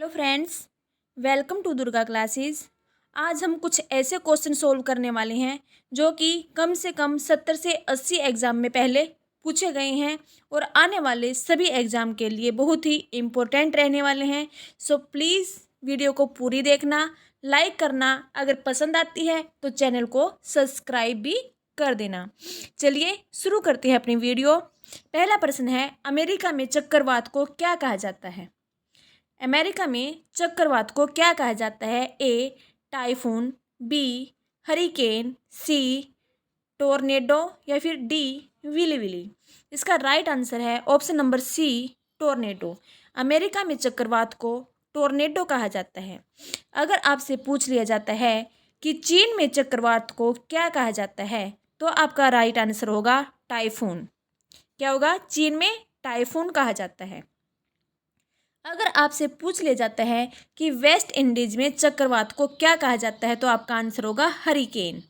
Hello friends, welcome to Durga classes. आज हम कुछ ऐसे क्वेश्चन सोल्व करने वाले हैं जो कि कम से कम 70 से 80 एग्ज़ाम में पहले पूछे गए हैं और आने वाले सभी एग्ज़ाम के लिए बहुत ही इम्पोर्टेंट रहने वाले हैं। सो प्लीज़ वीडियो को पूरी देखना, लाइक करना, अगर पसंद आती है तो चैनल को सब्सक्राइब भी कर देना। चलिए शुरू करते हैं अपनी वीडियो। पहला प्रश्न है, अमेरिका में चक्रवात को क्या कहा जाता है? अमेरिका में चक्रवात को क्या कहा जाता है? A typhoon, B hurricane, C tornado या फिर डी विली विली। इसका राइट आंसर है option number C tornado. America में चक्रवात को टोर्नेडो कहा जाता है। अगर आपसे पूछ लिया जाता है कि चीन में चक्रवात को क्या कहा जाता है तो आपका राइट आंसर होगा टाइफून। क्या होगा? चीन में टाइफून कहा जाता है। अगर आपसे पूछ लिया जाता है कि वेस्ट इंडीज में चक्रवात को क्या कहा जाता है तो आपका आंसर होगा हरिकेन।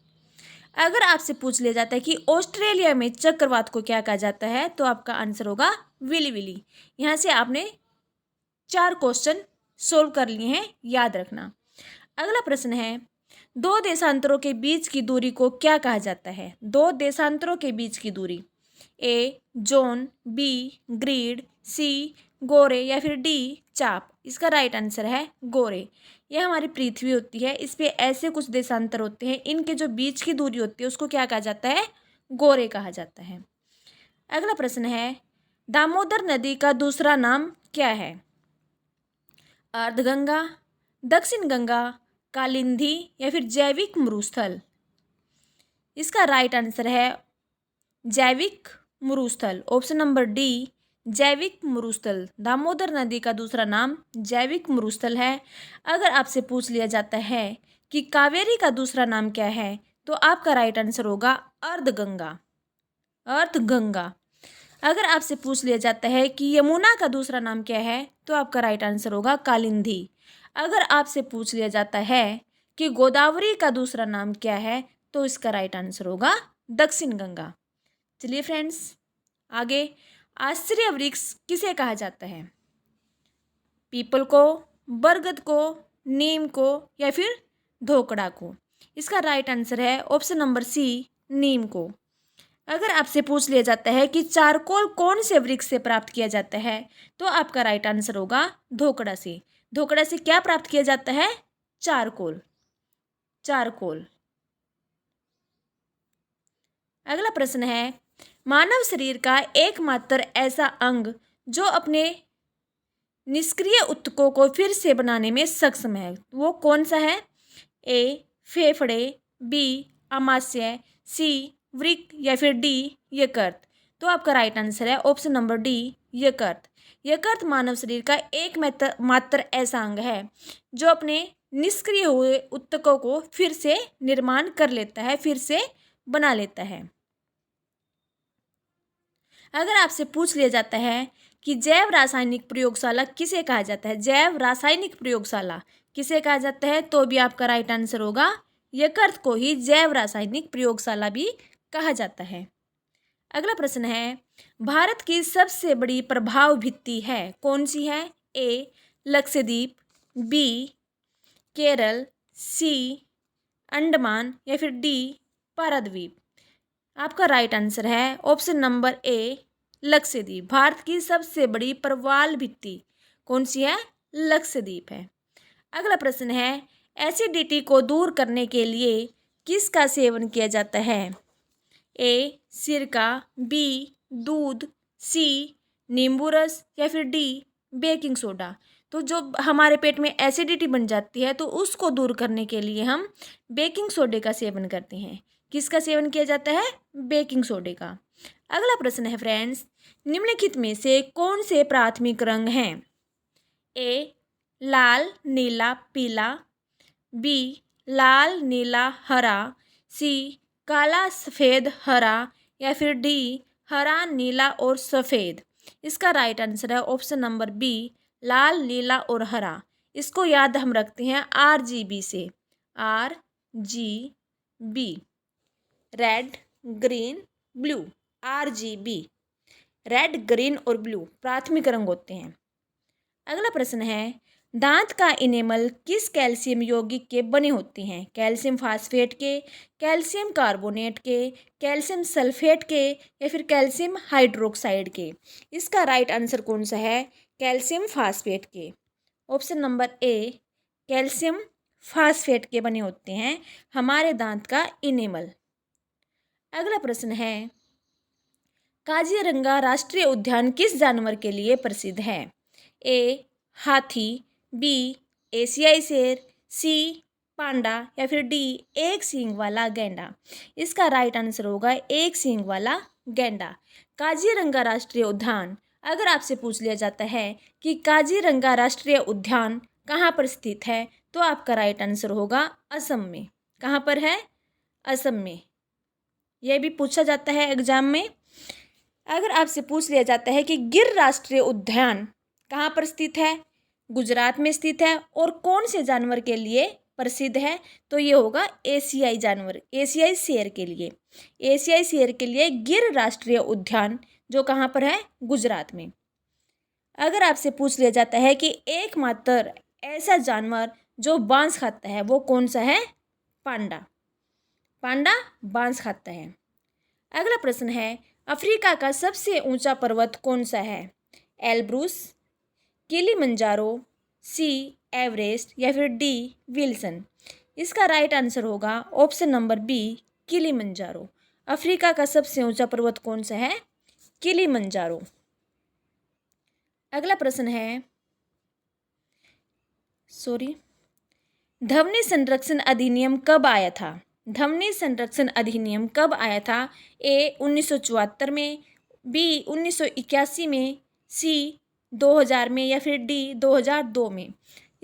अगर आपसे पूछ लिया जाता है कि ऑस्ट्रेलिया में चक्रवात को क्या कहा जाता है तो आपका आंसर होगा विली विली। यहाँ से आपने 4 क्वेश्चन सोल्व कर लिए हैं, याद रखना। अगला प्रश्न है, दो देशांतरों के बीच की दूरी को क्या कहा जाता है? दो देशांतरों के बीच की दूरी। ए जोन, बी ग्रिड, सी गोरे या फिर डी चाप। इसका राइट आंसर है गोरे। यह हमारी पृथ्वी होती है, इस पे ऐसे कुछ देशांतर होते हैं, इनके जो बीच की दूरी होती है उसको क्या कहा जाता है? गोरे कहा जाता है। अगला प्रश्न है, दामोदर नदी का दूसरा नाम क्या है? अर्धगंगा, दक्षिण गंगा, कालिंदी या फिर जैविक मरुस्थल। इसका राइट आंसर है जैविक मरुस्थल। ऑप्शन नंबर डी जैविक मरुस्थल। दामोदर नदी का दूसरा नाम जैविक मरुस्थल है। अगर आपसे पूछ लिया जाता है कि कावेरी का दूसरा नाम क्या है तो आपका राइट आंसर होगा अर्धगंगा। अर्धगंगा। अगर आपसे पूछ लिया जाता है कि यमुना का दूसरा नाम क्या है तो आपका राइट आंसर होगा कालिंदी। अगर आपसे पूछ लिया जाता है कि गोदावरी का दूसरा नाम क्या है तो इसका राइट आंसर होगा दक्षिण गंगा। चलिए फ्रेंड्स, आगे आश्चर्य वृक्ष किसे कहा जाता है? पीपल को, बरगद को, नीम को या फिर धोकड़ा को। इसका राइट आंसर है ऑप्शन नंबर सी नीम को। अगर आपसे पूछ लिया जाता है कि चारकोल कौन से वृक्ष से प्राप्त किया जाता है तो आपका राइट आंसर होगा धोकड़ा से। धोकड़ा से क्या प्राप्त किया जाता है? चारकोल। चारकोल। अगला प्रश्न है, मानव शरीर का एकमात्र ऐसा अंग जो अपने निष्क्रिय ऊतकों को फिर से बनाने में सक्षम है, वो कौन सा है? ए फेफड़े, बी आमाशय, सी वृक्क या फिर डी यकृत। तो आपका राइट आंसर है ऑप्शन नंबर डी यकृत। यकृत मानव शरीर का एक मात्र ऐसा अंग है जो अपने निष्क्रिय हुए ऊतकों को फिर से निर्माण कर लेता है, फिर से बना लेता है। अगर आपसे पूछ लिया जाता है कि जैव रासायनिक प्रयोगशाला किसे कहा जाता है? जैव रासायनिक प्रयोगशाला किसे कहा जाता है तो भी आपका राइट आंसर होगा यकृत को ही जैव रासायनिक प्रयोगशाला भी कहा जाता है। अगला प्रश्न है, भारत की सबसे बड़ी प्रभाव भित्ति है कौन सी है? ए लक्षद्वीप, बी केरल, सी अंडमान या फिर डी पारादीप। आपका राइट आंसर है option number A Lakshadweep. Bharat की सबसे बड़ी प्रवाल भित्ति कौन सी है? लक्षद्वीप है। अगला प्रश्न है, एसिडिटी को दूर करने के लिए किसका सेवन किया जाता है? ए सिरका, बी दूध, सी नींबू रस या फिर डी बेकिंग सोडा। तो जो हमारे पेट में एसिडिटी बन जाती है तो उसको दूर करने के लिए हम बेकिंग सोडे का सेवन करते हैं। किसका सेवन किया जाता है? बेकिंग सोडे का। अगला प्रश्न है फ्रेंड्स, निम्नलिखित में से कौन से प्राथमिक रंग हैं? ए लाल नीला पीला, बी लाल नीला हरा, सी काला सफ़ेद हरा या फिर डी हरा नीला और सफ़ेद। इसका राइट आंसर है ऑप्शन नंबर बी लाल नीला और हरा। इसको याद हम रखते हैं RGB से। RGB red green blue. RGB red green और ब्लू प्राथमिक रंग होते हैं। अगला प्रश्न है, दांत का इनेमल किस कैल्शियम यौगिक के बने होते हैं? कैल्शियम फास्फेट के, कैल्शियम कार्बोनेट के, कैल्शियम सल्फेट के या फिर कैल्शियम हाइड्रोक्साइड के? इसका राइट आंसर कौन सा है? कैल्शियम फास्फेट के। Option number A, calcium phosphate के बने होते हैं हमारे दांत का इनेमल। अगला प्रश्न है, काजीरंगा राष्ट्रीय उद्यान किस जानवर के लिए प्रसिद्ध है? ए हाथी, बी एशियाई शेर, सी पांडा या फिर डी एक सींग वाला गैंडा? इसका राइट आंसर होगा एक सींग वाला गैंडा। काजीरंगा राष्ट्रीय उद्यान, अगर आपसे पूछ लिया जाता है कि काजीरंगा राष्ट्रीय उद्यान कहाँ पर स्थित है, तो आपका राइट आंसर होगा असम में। कहाँ पर है? असम में। यह भी पूछा जाता है एग्जाम में। अगर आपसे पूछ लिया जाता है कि गिर राष्ट्रीय उद्यान कहाँ पर स्थित है, गुजरात में स्थित है और कौन से जानवर के लिए प्रसिद्ध है, तो ये होगा एशियाई जानवर, एशियाई शेर के लिए। एशियाई शेर के लिए गिर राष्ट्रीय उद्यान जो कहाँ पर है? गुजरात में। अगर आपसे पूछ लिया जाता है कि एकमात्र ऐसा जानवर जो बांस खाता है वो कौन सा है? पांडा। पांडा बांस खाता है। अगला प्रश्न है, अफ्रीका का सबसे ऊंचा पर्वत कौन सा है? एल्ब्रूस, किलिमंजारो, सी एवरेस्ट या फिर डी विल्सन? इसका राइट आंसर होगा option number B, Kilimanjaro. Africa का सबसे ऊंचा पर्वत कौन सा है? किलिमंजारो। अगला प्रश्न है, ध्वनि संरक्षण अधिनियम कब आया था? ध्वनि संरक्षण अधिनियम कब आया था? ए 1974 में, बी 1981 में, सी 2000 में या फिर डी 2002 में?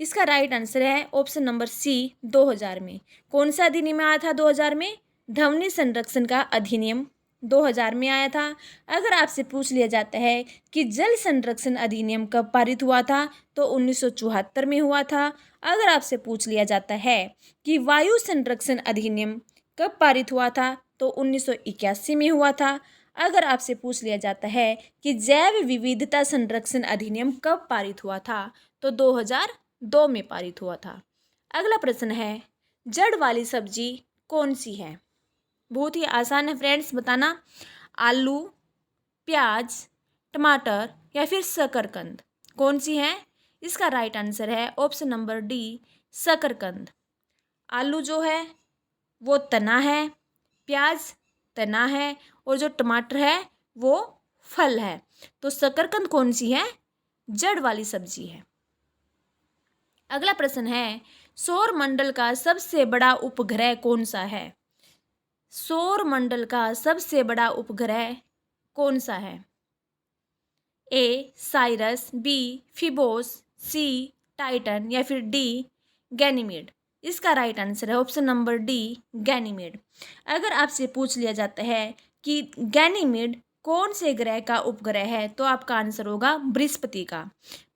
इसका राइट आंसर है ऑप्शन नंबर सी, 2000 में। कौन सा अधिनियम आया था 2000 में? ध्वनि संरक्षण का अधिनियम 2000 में आया था। अगर आपसे पूछ लिया जाता है कि जल संरक्षण अधिनियम कब पारित हुआ था, तो 1974 में हुआ था। अगर आपसे पूछ लिया जाता है कि वायु संरक्षण अधिनियम कब पारित हुआ था, तो 1981 में हुआ था। अगर आपसे पूछ लिया जाता है कि जैव विविधता संरक्षण अधिनियम कब पारित हुआ था, तो 2002 में पारित हुआ था। अगला प्रश्न है, जड़ वाली सब्जी कौन सी है? बहुत ही आसान है फ्रेंड्स, बताना। आलू, प्याज, टमाटर या फिर शकरकंद? कौन सी है? इसका राइट आंसर है ऑप्शन नंबर डी, शकरकंद। आलू जो है वो तना है, प्याज तना है और जो टमाटर है वो फल है। तो शकरकंद कौन सी है? जड़ वाली सब्जी है। अगला प्रश्न है, सौर मंडल का सबसे बड़ा उपग्रह कौन सा है? सौर मंडल का सबसे बड़ा उपग्रह कौन सा है? ए साइरस, बी फिबोस, सी टाइटन या फिर डी गैनीमेड? इसका राइट आंसर है ऑप्शन नंबर डी, गैनीमेड। अगर आपसे पूछ लिया जाता है कि गैनीमेड कौन से ग्रह का उपग्रह है, तो आपका आंसर होगा बृहस्पति का।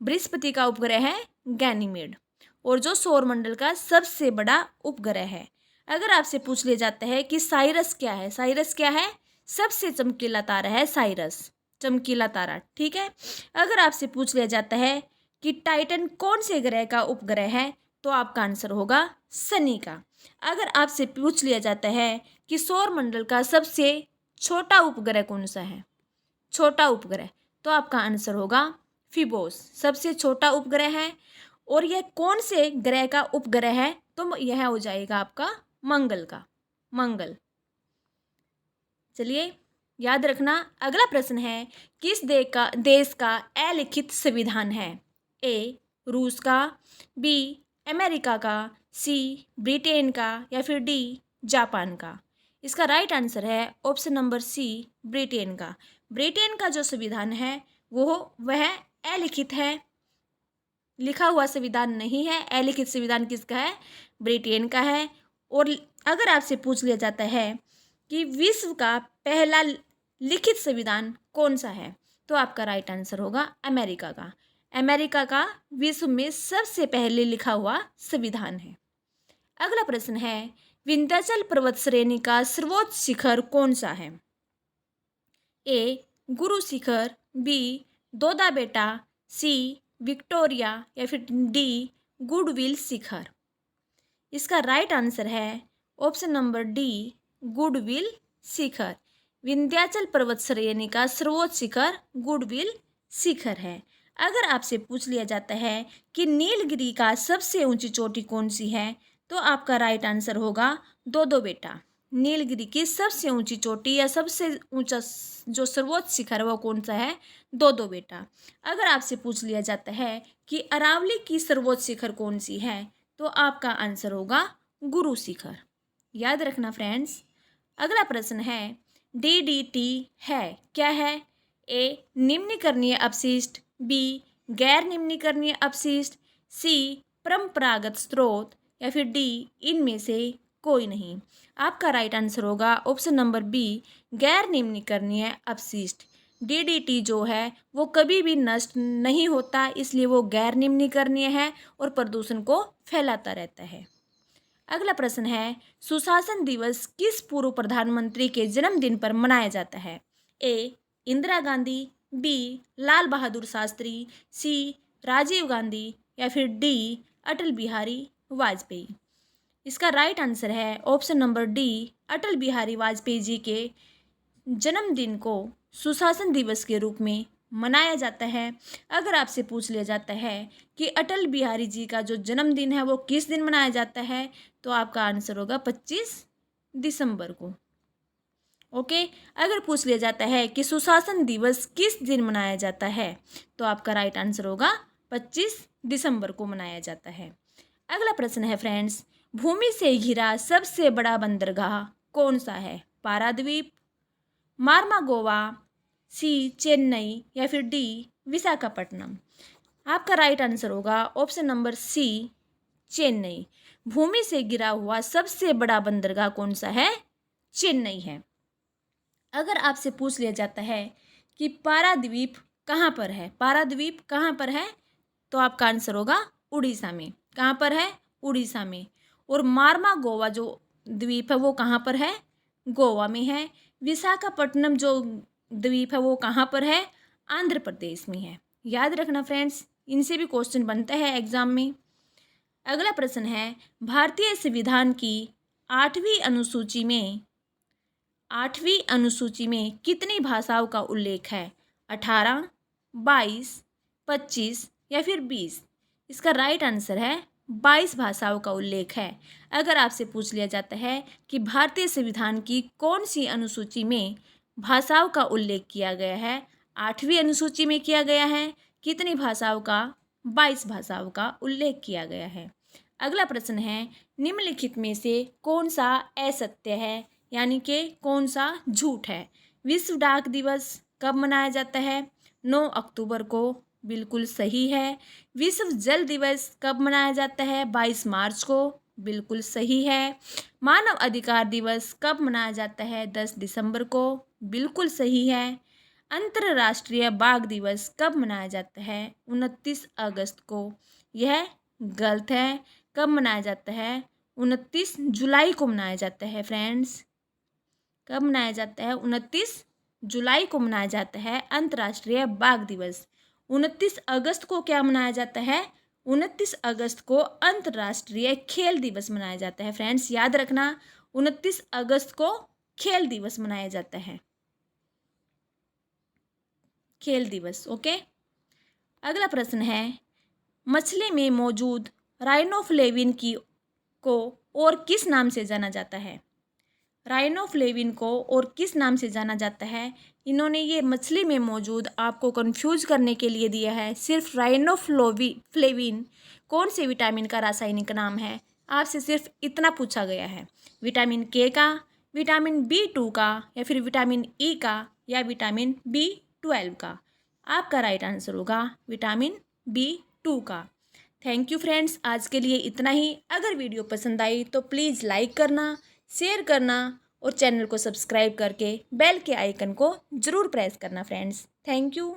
बृहस्पति का उपग्रह है गैनीमेड, और जो सौरमंडल का सबसे बड़ा उपग्रह है। अगर आपसे पूछ लिया जाता है कि साइरस क्या है, साइरस क्या है? सबसे चमकीला तारा है साइरस, चमकीला तारा, ठीक है। अगर आपसे पूछ लिया जाता है कि टाइटन कौन से ग्रह का उपग्रह है, तो आपका आंसर होगा शनि का। अगर आपसे पूछ लिया जाता है कि सौरमंडल का सबसे छोटा उपग्रह कौन सा है, छोटा उपग्रह, तो आपका आंसर होगा फिबोस, सबसे छोटा उपग्रह है। और यह कौन से ग्रह का उपग्रह है, तो यह हो जाएगा आपका मंगल का, मंगल। चलिए याद रखना। अगला प्रश्न है, किस देश का अलिखित संविधान है? ए रूस का, बी अमेरिका का, सी ब्रिटेन का या फिर डी जापान का? इसका राइट आंसर है ऑप्शन नंबर सी, ब्रिटेन का। ब्रिटेन का जो संविधान है वह अलिखित है, लिखा हुआ संविधान नहीं है। अलिखित संविधान किसका है? ब्रिटेन का है। और अगर आपसे पूछ लिया जाता है कि विश्व का पहला लिखित संविधान कौन सा है, तो आपका राइट आंसर होगा अमेरिका का। अमेरिका का विश्व में सबसे पहले लिखा हुआ संविधान है। अगला प्रश्न है, विंध्याचल पर्वत श्रेणी का सर्वोच्च शिखर कौन सा है? ए गुरु शिखर, बी दोदा बेटा, सी विक्टोरिया या फिर डी गुडविल शिखर। इसका राइट आंसर है ऑप्शन नंबर डी गुडविल शिखर। विंध्याचल पर्वत श्रेणी का सर्वोच्च शिखर गुडविल शिखर है। अगर आपसे पूछ लिया जाता है कि नीलगिरी का सबसे ऊंची चोटी कौन सी है, तो आपका राइट आंसर होगा दोदो बेटा। नीलगिरी की सबसे ऊंची चोटी या सबसे ऊंचा जो सर्वोच्च शिखर है वो कौन सा है, दोदो बेटा। अगर आपसे पूछ लिया जाता है कि अरावली की सर्वोच्च शिखर कौन सी है, तो आपका आंसर होगा गुरु शिखर। याद रखना फ्रेंड्स। अगला प्रश्न है डीडीटी है क्या है? ए निम्नकरणीय अपशिष्ट, बी गैर निम्नकरणीय अपशिष्ट, सी परंपरागत स्रोत या फिर डी इनमें से कोई नहीं। आपका राइट आंसर होगा ऑप्शन नंबर बी गैर निम्नकरणीय अपशिष्ट। डीडीटी जो है वो कभी भी नष्ट नहीं होता, इसलिए वो गैर निम्नकरणीय है और प्रदूषण को फैलाता रहता है। अगला प्रश्न है सुशासन दिवस किस पूर्व प्रधानमंत्री के जन्मदिन पर मनाया जाता है? ए इंदिरा गांधी, बी लाल बहादुर शास्त्री, सी राजीव गांधी या फिर डी अटल बिहारी वाजपेयी। इसका राइट आंसर है option number D Atal Bihari Vajpayee ji के जन्मदिन को सुशासन दिवस के रूप में मनाया जाता है। अगर आपसे पूछ लिया जाता है कि अटल बिहारी जी का जो जन्मदिन है वो किस दिन मनाया जाता है, तो आपका आंसर होगा 25 दिसंबर को। ओके। अगर पूछ लिया जाता है कि सुशासन दिवस किस दिन मनाया जाता है, तो आपका राइट आंसर होगा 25 दिसंबर को मनाया जाता है। अगला प्रश्न है फ्रेंड्स भूमि से घिरा सबसे बड़ा बंदरगाह कौन सा है? पारादीप, मार्मागोवा, सी चेन्नई या फिर डी विशाखापट्टनम। आपका राइट आंसर होगा ऑप्शन नंबर सी चेन्नई। भूमि से घिरा हुआ सबसे बड़ा बंदरगाह कौन सा है? चेन्नई है। अगर आपसे पूछ लिया जाता है कि पारादीप कहाँ पर है, पारादीप कहाँ पर है, तो आपका आंसर होगा उड़ीसा में। कहाँ पर है? उड़ीसा में। और मार्मागोवा जो द्वीप है वो कहाँ पर है? गोवा में है। विशाखापट्टनम जो द्वीप है वो कहाँ पर है? आंध्र प्रदेश में है। याद रखना फ्रेंड्स, इनसे भी क्वेश्चन बनता है एग्जाम में। अगला प्रश्न है भारतीय संविधान की आठवीं अनुसूची में कितनी भाषाओं का उल्लेख है? 18, 22, 25 या फिर 20। इसका राइट आंसर है 22 भाषाओं का उल्लेख है। अगर आपसे पूछ लिया जाता है कि भारतीय संविधान की कौन सी अनुसूची में भाषाओं का उल्लेख किया गया है, 8वीं अनुसूची में किया गया है, कितनी भाषाओं का? 22 भाषाओं का उल्लेख किया गया है। अगला प्रश्न है निम्नलिखित में से कौन सा असत्य है, यानी कि कौन सा झूठ है? विश्व डाक दिवस कब मनाया जाता है? 9 अक्टूबर को, बिल्कुल सही है। विश्व जल दिवस कब मनाया जाता है? 22 मार्च को, बिल्कुल सही है। मानव अधिकार दिवस कब मनाया जाता है? 10 दिसंबर को, बिल्कुल सही है। अंतर्राष्ट्रीय बाघ दिवस कब मनाया जाता है? 29 अगस्त को, यह गलत है। कब मनाया जाता है? 29 जुलाई को मनाया जाता है फ्रेंड्स। कब मनाया जाता है? 29 जुलाई को मनाया जाता है अंतर्राष्ट्रीय बाघ दिवस। 29 अगस्त को क्या मनाया जाता है? 29 अगस्त को अंतर्राष्ट्रीय खेल दिवस मनाया जाता है फ्रेंड्स। याद रखना 29 अगस्त को खेल दिवस मनाया जाता है, खेल दिवस। ओके। अगला प्रश्न है मछली में मौजूद राइनोफ्लेविन को और किस नाम से जाना जाता है? राइनोफ्लेविन को और किस नाम से जाना जाता है? इन्होंने ये मछली में मौजूद आपको कंफ्यूज करने के लिए दिया है। सिर्फ राइनोफ्लेविन कौन से विटामिन का रासायनिक नाम है, आपसे सिर्फ इतना पूछा गया है। विटामिन के का, विटामिन B2 का या फिर विटामिन ई का या विटामिन B12 का। आपका राइट आंसर होगा विटामिन B2 का। थैंक यू फ्रेंड्स, आज के लिए इतना ही। अगर वीडियो पसंद आई तो प्लीज़ लाइक करना, शेयर करना और चैनल को सब्सक्राइब करके बेल के आइकन को ज़रूर प्रेस करना फ्रेंड्स। Thank you.